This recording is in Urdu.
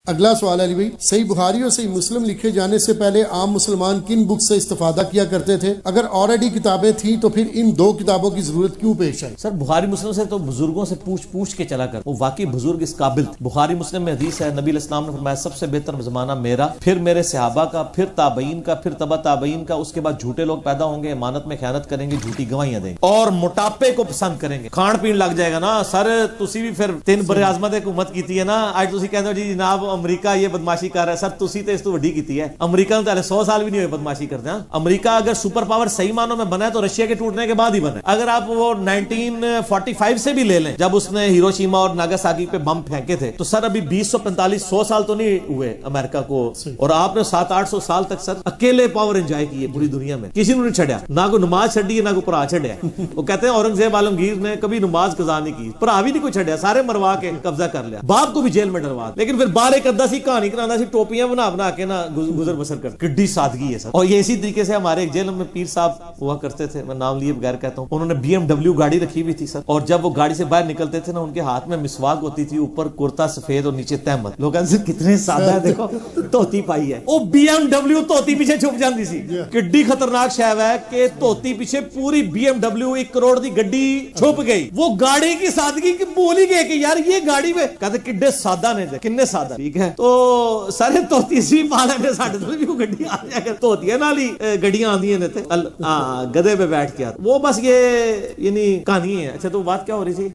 اگلا سوال ہے علی بھائی، صحیح بخاری اور صحیح مسلم لکھے جانے سے پہلے عام مسلمان کن بک سے استفادہ کیا کرتے تھے؟ اگر آلریڈی کتابیں تھیں تو پھر ان دو کتابوں کی ضرورت کیوں پیش آئی؟ سر بخاری مسلم سے تو بزرگوں سے پوچھ کے چلا کر، وہ واقعی بزرگ اس قابل تھے۔ بخاری مسلم میں حدیث ہے، نبی علیہ السلام نے فرمایا سب سے بہتر زمانہ میرا، پھر میرے صحابہ کا، پھر تابعین کا، پھر تبع تابعین کا، اس کے بعد جھوٹے لوگ پیدا ہوں گے، امانت میں خیانت کریں گے، جھوٹی گواہیاں دیں گے اور موٹاپے کو پسند کریں گے۔ کھان پین لگ جائے گا نا سر، تسی بھی پھر 3 بر اعظمت حکومت کیتی ہے نا، آج تسی کہتے ہو جی جناب امریکہ یہ بدماشی کر رہا ہے، سر تسی تے اس تو وڈی کیتی ہے۔ امریکہ نے 100 سال بھی نہیں ہوئے بدماشی کرتے ہیں۔ امریکہ اگر سپر پاور صحیح معنوں میں بنا ہے تو رشیا کے ٹوٹنے کے بعد ہی بنا ہے۔ اگر آپ وہ 1945 سے بھی لے لیں جب اس نے ہیروشیما اور ناگاساکی پہ بم پھینکے تھے، تو سر ابھی 245 سال تو نہیں ہوئے امریکہ کو، اور آپ نے 700-800 سال تک سر اکیلے پاور انجوائے کیے پوری دنیا میں، کسی نے نہیں چھڑیا، نہ کوئی نماز چھڑی ہے نہ کوئی پرا چھڑیا۔ وہ کہتے ہیں اورنگزیب عالمگیر نے کبھی نماز قضا نہیں کی، پرا بھی نہیں کوئی چھڑیا، سارے مروا کے قبضہ کر لیا، باپ کو بھی جیل میں ڈلوا دیا، لیکن پھر باہر ایک ادھا سی کہانی کرانا سی، ٹوپیاں بنا کے نا گزر بسر کر، کڈی سادگی ہے سر۔ اور یہ اسی طریقے سے ہمارے ایک جیل میں پیر صاحب ہوا کرتے تھے، میں نام لیے بغیر کہتا ہوں، انہوں نے BMW گاڑی رکھی ہوئی تھی سر، اور جب وہ گاڑی سے باہر نکلتے تھے نا ان کے ہاتھ میں مسواک ہوتی تھی، اوپر کرتا سفید اور نیچے تہمت۔ لوگ کہتے ہیں کتنے سادہ ہے، دیکھو توتی پائی ہے، وہ BMW توتی پیچھے چھپ جاندی سی، کڈی خطرناک شے ہے کہ توتی پیچھے پوری BMW 1 کروڑ دی گڈی چھپ گئی، وہ گاڑی کی سادگی کی بول ہی گئے کہ یار یہ گاڑی میں کہتے کڈے سادہ نے کنے سادہ، ٹھیک ہے تو سارے توتی سی پالا نے ساڈے تو بھی گڈی آ جائے کر توتیاں نال ہی گڈیاں آندیاں نے تے گدے پہ بیٹھ کے، وہ بس یہ یعنی کہانی ہے۔ اچھا تو بات کیا ہو رہی تھی؟